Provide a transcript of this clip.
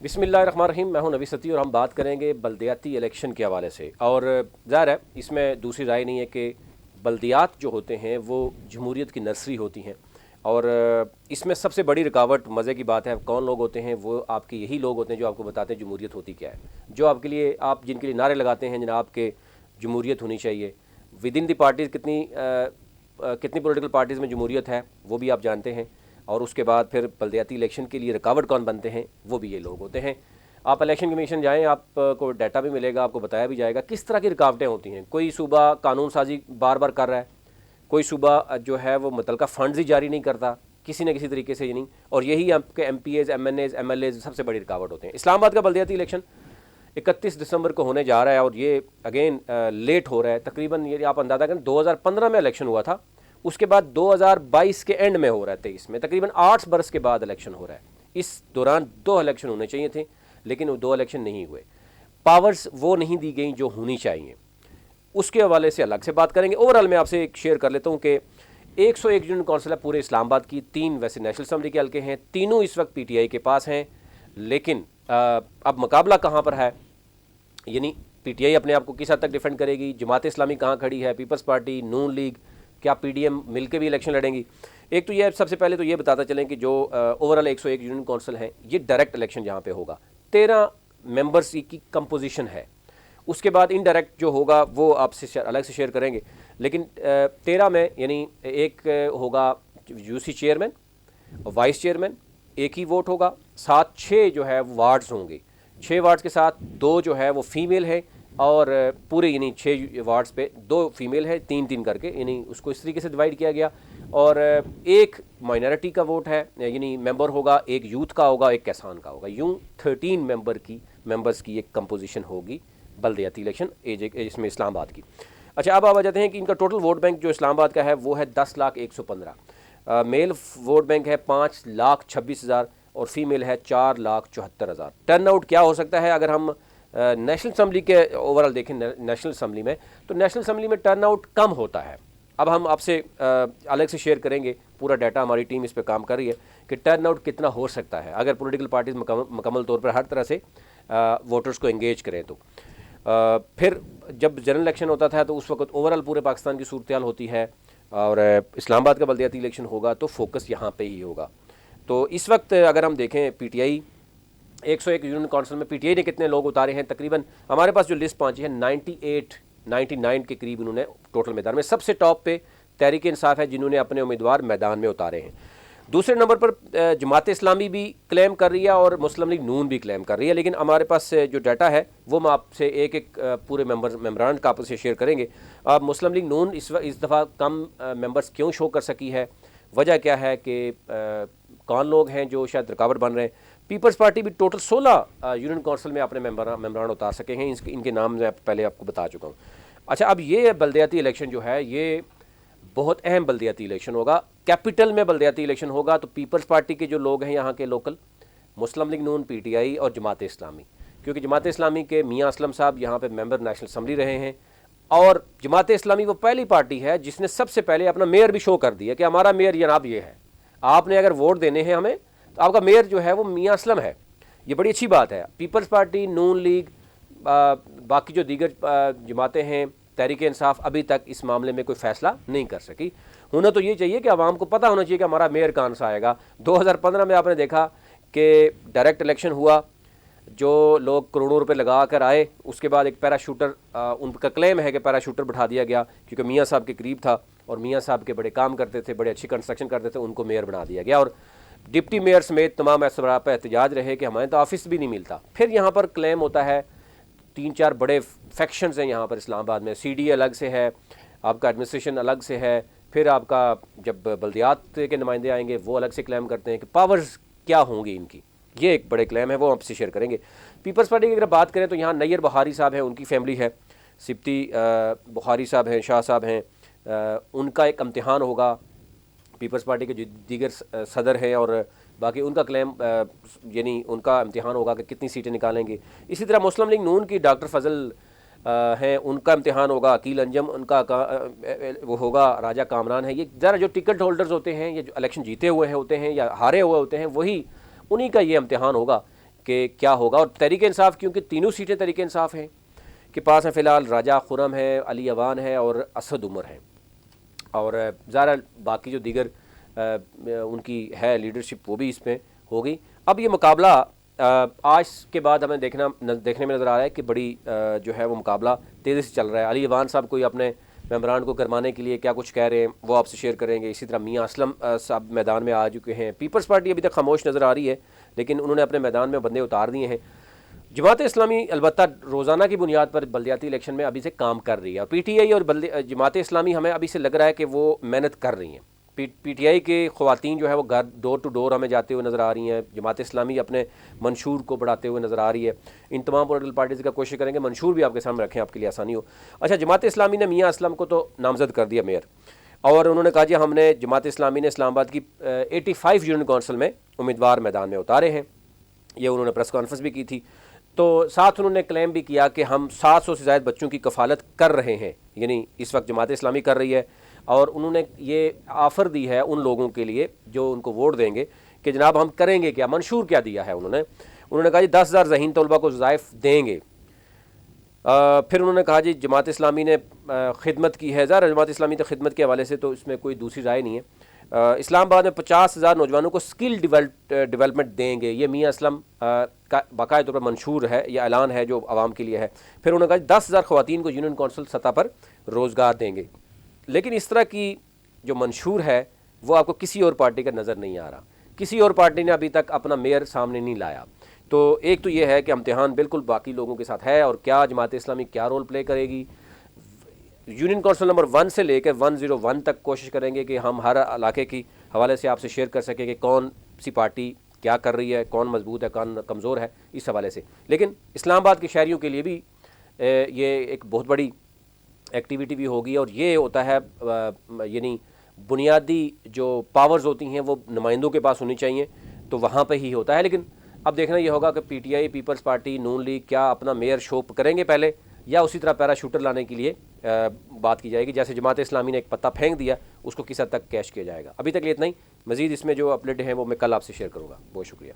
बिस्मिल्लाहिर्रहमानिर्रहीम। मैं हूं नबी सती और हम बात करेंगे बल्दियाती इलेक्शन के हवाले से। और ज़ाहिर है इसमें दूसरी राय नहीं है कि बल्दियात जो होते हैं वो जमहूरियत की नर्सरी होती हैं। और इसमें सबसे बड़ी रुकावट, मज़े की बात है, कौन लोग होते हैं? वो आपके यही लोग होते हैं जो आपको बताते हैं जमहूरियत होती क्या है, जो आपके लिए, आप जिनके लिए नारे लगाते हैं जनाब के जमहूरियत होनी चाहिए। विद इन द पार्टीज़ कितनी पॉलिटिकल पार्टीज़ में जमहूरियत है वो भी आप जानते हैं। और उसके बाद फिर बल्दियाती इलेक्शन के लिए रुकावट कौन बनते हैं, वो भी ये लोग होते हैं। आप इलेक्शन कमीशन जाएं, आपको डाटा भी मिलेगा, आपको बताया भी जाएगा किस तरह की रुकावटें होती हैं। कोई सूबा कानून साजी बार बार कर रहा है, कोई सूबा जो है वो मुतलका फ़ंड्स ही जारी नहीं करता किसी न किसी तरीके से, नहीं। और यही आपके MPAs, MNAs, MLAs सबसे बड़ी रुकावट होते हैं। इस्लामाबाद का बल्दियाती इलेक्शन 31 दिसंबर को होने जा रहा है और ये अगेन लेट हो रहा है। तकरीबन ये आप अंदाज़ा करें 2015 में इलेक्शन हुआ था, उसके बाद 2022 के एंड में हो रहा है, 23 में, तकरीबन 8 बरस के बाद इलेक्शन हो रहा है। इस दौरान 2 इलेक्शन होने चाहिए थे लेकिन वो 2 इलेक्शन नहीं हुए। पावर्स वो नहीं दी गई जो होनी चाहिए, उसके हवाले से अलग से बात करेंगे। ओवरऑल मैं आपसे एक शेयर कर लेता हूँ कि 101 यूनियन कौंसिल है पूरे इस्लामाबाद की, 3 वैसे नेशनल असम्बली के हल्के हैं, तीनों इस वक्त PTI के पास हैं। लेकिन अब मुकाबला कहाँ पर है, यानी PTI अपने आप को किस हद तक डिफेंड करेगी, जमात इस्लामी कहाँ खड़ी है, पीपल्स पार्टी, नून लीग, क्या PDM मिलकर भी इलेक्शन लड़ेंगी। एक तो ये सबसे पहले तो ये बताता चलें कि जो ओवरऑल 101 यूनियन कौंसिल हैं, ये डायरेक्ट इलेक्शन जहाँ पे होगा, 13 मेंबर्स की कंपोजिशन है। उसके बाद इनडायरेक्ट जो होगा वो आपसे अलग से शेयर करेंगे। लेकिन 13 में यानी एक होगा UC चेयरमैन और वाइस चेयरमैन, एक ही वोट होगा। साथ 6 जो है वो वार्ड्स होंगे, 6 वार्ड्स के साथ 2 जो है वो फीमेल है, और पूरे यानी 6 वार्ड्स पे 2 फीमेल है, 3-3 करके, यानी उसको इस तरीके से डिवाइड किया गया। और एक माइनॉरिटी का वोट है, यानी मेंबर होगा, एक यूथ का होगा, एक किसान का होगा। यूं 13 मेंबर्स की एक कंपोजिशन होगी बल्दियाती इलेक्शन इसमें इस्लामाबाद की। अच्छा, अब आ जाते हैं कि इनका टोटल वोट बैंक जो इस्लामाबाद का है वो है 10,115। मेल वोट बैंक है 5,26,000 और फीमेल है 4,74,000। टर्न आउट क्या हो सकता है अगर हम नेशनल असम्बली के ओवरऑल देखें? नेशनल असम्बली में तो नेशनल असम्बली में टर्न आउट कम होता है। अब हम आपसे अलग से शेयर करेंगे पूरा डाटा, हमारी टीम इस पे काम कर रही है कि टर्न आउट कितना हो सकता है अगर पॉलिटिकल पार्टीज मुकम्मल तौर पर हर तरह से वोटर्स को एंगेज करें। तो फिर जब जनरल इलेक्शन होता था तो उस वक्त ओवरऑल पूरे पाकिस्तान की सूरत हाल होती है, और इस्लामाबाद का बल्दियाती इलेक्शन होगा तो फोकस यहाँ पे ही होगा। तो इस वक्त अगर हम देखें PTI 101 यूनियन काउंसिल में PTI ने कितने लोग उतारे हैं, तकरीबन हमारे पास जो लिस्ट पहुंची है 99 के करीब इन्होंने टोटल मैदान में। सबसे टॉप पे तहरीक इंसाफ है जिन्होंने अपने उम्मीदवार मैदान में उतारे हैं। दूसरे नंबर पर जमात इस्लामी भी क्लेम कर रही है और मुस्लिम लीग नून भी क्लेम कर रही है। लेकिन हमारे पास जो डाटा है वो मैं आपसे एक एक पूरे मेम्बरान का आपस से शेयर करेंगे। अब मुस्लिम लीग नून इस दफ़ा कम मेंबर्स क्यों शो कर सकी है, वजह क्या है कि कौन लोग हैं जो शायद रुकावट बन रहे हैं। पीपल्स पार्टी भी टोटल 16 यूनियन काउंसिल में अपने मेम्बरान उतार सके हैं, इनके नाम मैं पहले आपको बता चुका हूँ। अच्छा, अब ये बल्दियाती इलेक्शन जो है ये बहुत अहम बल्दियाती इलेक्शन होगा। कैपिटल में बल्दियाती इलेक्शन होगा तो पीपल्स पार्टी के जो लोग हैं यहाँ के लोकल, मुस्लिम लीग नून, PTI और जमात इस्लामी, क्योंकि जमात इस्लामी के मियाँ असलम साहब यहाँ पे मेंबर नेशनल असम्बली रहे हैं, और जमात इस्लामी वो पहली पार्टी है जिसने सबसे पहले अपना मेयर भी शो कर दिया कि हमारा मेयर जनाब ये है, आपने अगर वोट देने हैं हमें तो आपका मेयर जो है वो मियाँ असलम है। ये बड़ी अच्छी बात है। पीपल्स पार्टी, नून लीग, बाकी जो दीगर जमातें हैं, तहरीक इंसाफ अभी तक इस मामले में कोई फैसला नहीं कर सकी। होना तो ये चाहिए कि आवाम को पता होना चाहिए कि हमारा मेयर कौन सा आएगा। 2015 में आपने देखा कि डायरेक्ट इलेक्शन हुआ, जो लोग करोड़ों रुपए लगा कर आए, उसके बाद एक पैराशूटर, उनका क्लेम है कि पैराशूटर बैठा दिया गया क्योंकि मियाँ साहब के करीब था और मियाँ साहब के बड़े काम करते थे, बड़े अच्छी कंस्ट्रक्शन करते थे, उनको मेयर बना दिया गया। और डिप्टी मेयर समेत तमाम असबरा पर एहतजाज रहे कि हमें तो ऑफिस भी नहीं मिलता। फिर यहाँ पर क्लेम होता है 3-4 बड़े फैक्शंस हैं यहाँ पर इस्लामाबाद में। CDA अलग से है, आपका एडमिनिस्ट्रेशन अलग से है, फिर आपका जब बल्दियात के नुमाइंदे आएंगे वो अलग से क्लेम करते हैं कि पावर्स क्या होंगी इनकी। ये एक बड़े क्लेम है, वो आपसे शेयर करेंगे। पीपल्स पार्टी की अगर बात करें तो यहाँ नैयर बुखारी साहब हैं, उनकी फैमिली है, सिप्ती बुखारी साहब हैं, शाह साहब हैं, उनका एक इम्तिहान होगा। पीपल्स पार्टी के जो दीगर सदर हैं और बाकी उनका क्लेम यानी उनका इम्तिहान होगा कि कितनी सीटें निकालेंगे। इसी तरह मुस्लिम लीग नून की डॉक्टर फजल हैं, उनका इम्तिहान होगा। अकील अंजम उनका वो होगा, राजा कामरान है। ये ज़रा जो टिकट होल्डर्स होते हैं, ये जो इलेक्शन जीते हुए हैं होते हैं या हारे हुए होते हैं, वही उन्हीं का ये इम्तिहान होगा। कि क्या होगा। और तहरीक इंसाफ, क्योंकि तीनों सीटें तहरीक इंसाफ हैं के पास हैं फ़िलहाल, राजा खुरम है, अली अवान है और असद उमर है, और ज़ारा बाकी जो दीगर उनकी है लीडरशिप वो भी इसमें होगी। अब ये मुकाबला आज के बाद हमें देखने में नज़र आ रहा है कि बड़ी जो है वो मुकाबला तेज़ी से चल रहा है। अली अवान साहब कोई अपने मेम्बरान को गरमाने के लिए क्या कुछ कह रहे हैं वो आपसे शेयर करेंगे। इसी तरह मियाँ असलम साहब मैदान में आ चुके हैं। पीपल्स पार्टी अभी तक खामोश नज़र आ रही है, लेकिन उन्होंने अपने मैदान में बंदे उतार दिए हैं। जमात इस्लामी अलबत्ता रोज़ाना की बुनियाद पर बल्दियाती इलेक्शन में अभी से काम कर रही है, और PTI और जमात इस्लामी हमें अभी से लग रहा है कि वो मेहनत कर रही हैं। PTI के ख़वातीन जो है वो घर डोर टू डोर हमें जाते हुए नज़र आ रही हैं। जमात इस्लामी अपने मंशूर को बढ़ाते हुए नज़र आ रही है। इन तमाम पॉलिटिकल पार्टीज़ का कोशिश करेंगे मंशूर भी आपके सामने रखें, आपके लिए आसानी हो। अच्छा, जमात इस्लामी ने मियाँ असलम को तो नामज़द कर दिया मेयर, और उन्होंने कहा जी हमने जमात इस्लामी ने इस्लामाबाद की 85 यूनियन कौंसिल में उम्मीदवार मैदान में उतारे हैं। ये उन्होंने प्रेस कॉन्फ्रेंस भी की थी। तो साथ उन्होंने क्लेम भी किया कि हम 700 से ज़्यादा बच्चों की कफ़ालत कर रहे हैं, यानी इस वक्त जमात इस्लामी कर रही है। और उन्होंने ये ऑफ़र दी है उन लोगों के लिए जो उनको वोट देंगे कि जनाब हम करेंगे क्या, मंशूर क्या दिया है उन्होंने कहा जी 10,000 ज़हीन तलबा को ज़ाइफ़ देंगे। फिर उन्होंने कहा जी जमात इस्लामी ने खिदमत की है। ज़रा जमात इस्लामी तो खिदमत के हवाले से तो इसमें कोई दूसरी राय नहीं है। इस्लामाबाद में 50,000 नौजवानों को स्किल डेवलपमेंट देंगे, ये मियाँ असलम का बाकायदा तौर पर मंशूर है, यह ऐलान है जो आवाम के लिए है। फिर उन्होंने कहा 10,000 ख़वातीन को यूनियन कौंसिल सतह पर रोज़गार देंगे। लेकिन इस तरह की जो मंशूर है वो आपको किसी और पार्टी का नज़र नहीं आ रहा। किसी और पार्टी ने अभी तक अपना मेयर सामने नहीं लाया। तो एक तो ये है कि इम्तिहान बिल्कुल बाकी लोगों के साथ है, और क्या जमात इस्लामी क्या रोल प्ले करेगी। यूनियन कौंसिल नंबर 1 से लेकर 101 तक कोशिश करेंगे कि हम हर इलाके की हवाले से आपसे शेयर कर सकें कि कौन सी पार्टी क्या कर रही है, कौन मजबूत है, कौन कमज़ोर है, इस हवाले से। लेकिन इस्लामाबाद के शहरियों के लिए भी ये एक बहुत बड़ी एक्टिविटी भी होगी, और ये होता है यानी बुनियादी जो पावर्स होती हैं वो नुमाइंदों के पास होनी चाहिए, तो वहाँ पे ही होता है। लेकिन अब देखना ये होगा कि PTI, पीपल्स पार्टी, नून लीग क्या अपना मेयर शो करेंगे पहले, या उसी तरह पैराशूटर लाने के लिए बात की जाएगी। जैसे जमात इस्लामी ने एक पत्ता फेंक दिया, उसको किस हद तक कैश किया जाएगा। अभी तक ये इतना ही। मज़ीद इसमें जो अपडेट हैं वो मैं कल आपसे शेयर करूँगा। बहुत शुक्रिया।